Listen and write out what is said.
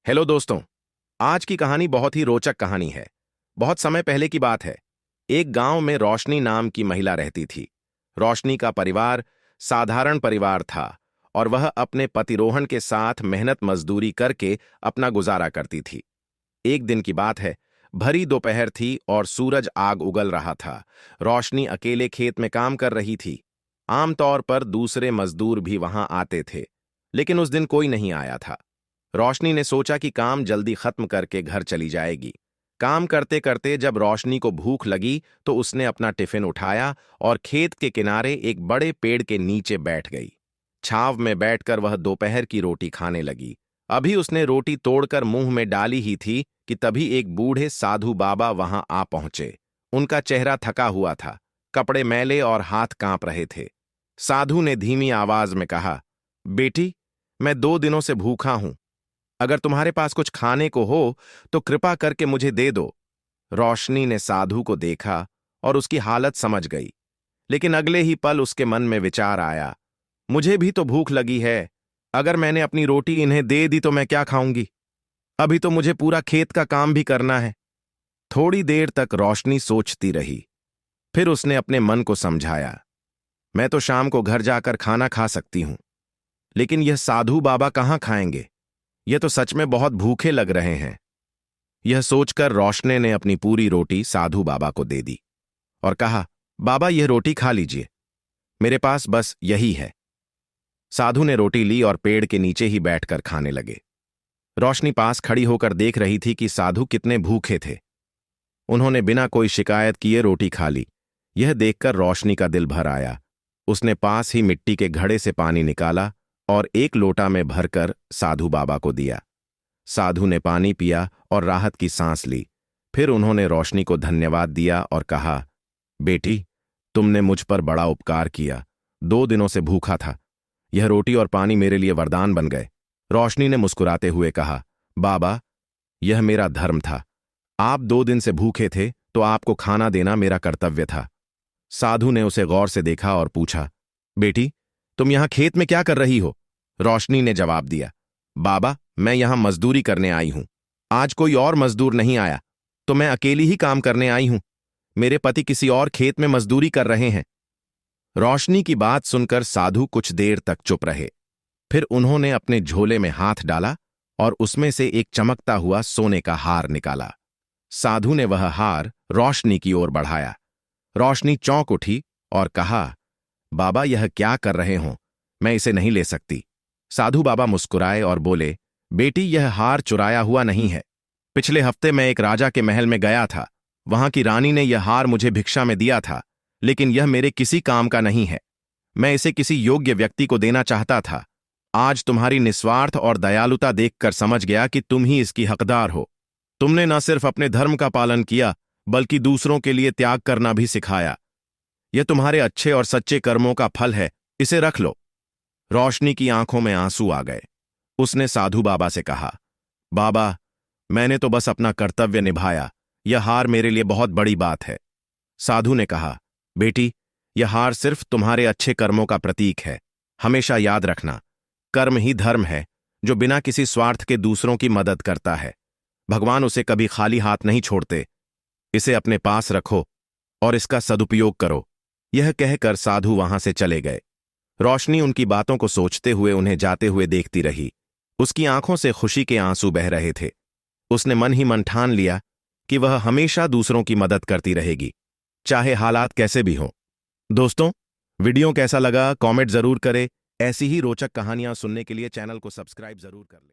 Hello दोस्तों। आज की कहानी बहुत ही रोचक कहानी है। बहुत समय पहले की बात है। एक गांव में रोशनी नाम की महिला रहती थी। रोशनी का परिवार साधारण परिवार था और वह अपने पतिरोहन के साथ मेहनत मजदूरी करके अपना गुजारा करती थी। एक दिन की बात है। भरी दोपहर थी और सूरज आग उगल रहा था। रोशनी अकेले खेत में काम कर रही थी। आमतौर पर दूसरे मजदूर भी वहां आते थे, लेकिन उस दिन कोई नहीं आया था। रोशनी ने सोचा कि काम जल्दी खत्म करके घर चली जाएगी। काम करते करते जब रोशनी को भूख लगी तो उसने अपना टिफिन उठाया और खेत के किनारे एक बड़े पेड़ के नीचे बैठ गई। छांव में बैठकर वह दोपहर की रोटी खाने लगी। अभी उसने रोटी तोड़कर मुंह में डाली ही थी कि तभी एक बूढ़े साधु बाबा वहां आ पहुंचे। उनका चेहरा थका हुआ था, कपड़े मैले और हाथ कांप रहे थे। साधु ने धीमी आवाज में कहा, बेटी, मैं 2 दिनों से भूखा हूं। अगर तुम्हारे पास कुछ खाने को हो तो कृपा करके मुझे दे दो। रोशनी ने साधु को देखा और उसकी हालत समझ गई, लेकिन अगले ही पल उसके मन में विचार आया, मुझे भी तो भूख लगी है। अगर मैंने अपनी रोटी इन्हें दे दी तो मैं क्या खाऊंगी? अभी तो मुझे पूरा खेत का काम भी करना है। थोड़ी देर तक रोशनी सोचती रही। फिर उसने अपने मन को समझाया, मैं तो शाम को घर जाकर खाना खा सकती हूं, लेकिन यह साधु बाबा कहाँ खाएंगे? यह तो सच में बहुत भूखे लग रहे हैं। यह सोचकर रोशनी ने अपनी पूरी रोटी साधु बाबा को दे दी और कहा, बाबा यह रोटी खा लीजिए, मेरे पास बस यही है। साधु ने रोटी ली और पेड़ के नीचे ही बैठकर खाने लगे। रोशनी पास खड़ी होकर देख रही थी कि साधु कितने भूखे थे। उन्होंने बिना कोई शिकायत किए रोटी खा ली। यह देखकर रोशनी का दिल भर आया। उसने पास ही मिट्टी के घड़े से पानी निकाला और एक लोटा में भरकर साधु बाबा को दिया। साधु ने पानी पिया और राहत की सांस ली। फिर उन्होंने रोशनी को धन्यवाद दिया और कहा, बेटी, तुमने मुझ पर बड़ा उपकार किया। 2 दिनों से भूखा था। यह रोटी और पानी मेरे लिए वरदान बन गए। रोशनी ने मुस्कुराते हुए कहा, बाबा, यह मेरा धर्म था। आप 2 दिन से भूखे थे तो आपको खाना देना मेरा कर्तव्य था। साधु ने उसे गौर से देखा और पूछा, बेटी, तुम यहां खेत में क्या कर रही हो? रोशनी ने जवाब दिया, बाबा, मैं यहां मजदूरी करने आई हूं। आज कोई और मजदूर नहीं आया तो मैं अकेली ही काम करने आई हूं। मेरे पति किसी और खेत में मजदूरी कर रहे हैं। रोशनी की बात सुनकर साधु कुछ देर तक चुप रहे। फिर उन्होंने अपने झोले में हाथ डाला और उसमें से एक चमकता हुआ सोने का हार निकाला। साधु ने वह हार रोशनी की ओर बढ़ाया। रोशनी चौंक उठी और कहा, बाबा, यह क्या कर रहे हो? मैं इसे नहीं ले सकती। साधु बाबा मुस्कुराए और बोले, बेटी, यह हार चुराया हुआ नहीं है। पिछले हफ्ते मैं एक राजा के महल में गया था। वहां की रानी ने यह हार मुझे भिक्षा में दिया था, लेकिन यह मेरे किसी काम का नहीं है। मैं इसे किसी योग्य व्यक्ति को देना चाहता था। आज तुम्हारी निस्वार्थ और दयालुता देखकर समझ गया कि तुम ही इसकी हकदार हो। तुमने न सिर्फ अपने धर्म का पालन किया, बल्कि दूसरों के लिए त्याग करना भी सिखाया। यह तुम्हारे अच्छे और सच्चे कर्मों का फल है। इसे रख लो। रोशनी की आंखों में आंसू आ गए। उसने साधु बाबा से कहा, बाबा, मैंने तो बस अपना कर्तव्य निभाया। यह हार मेरे लिए बहुत बड़ी बात है। साधु ने कहा, बेटी, यह हार सिर्फ तुम्हारे अच्छे कर्मों का प्रतीक है। हमेशा याद रखना, कर्म ही धर्म है जो बिना किसी स्वार्थ के दूसरों की मदद करता है। भगवान उसे कभी खाली हाथ नहीं छोड़ते। इसे अपने पास रखो और इसका सदुपयोग करो। यह कहकर साधु वहां से चले गए। रोशनी उनकी बातों को सोचते हुए उन्हें जाते हुए देखती रही। उसकी आंखों से खुशी के आंसू बह रहे थे। उसने मन ही मन ठान लिया कि वह हमेशा दूसरों की मदद करती रहेगी, चाहे हालात कैसे भी हों। दोस्तों, वीडियो कैसा लगा कमेंट जरूर करें। ऐसी ही रोचक कहानियां सुनने के लिए चैनल को सब्सक्राइब जरूर कर लें।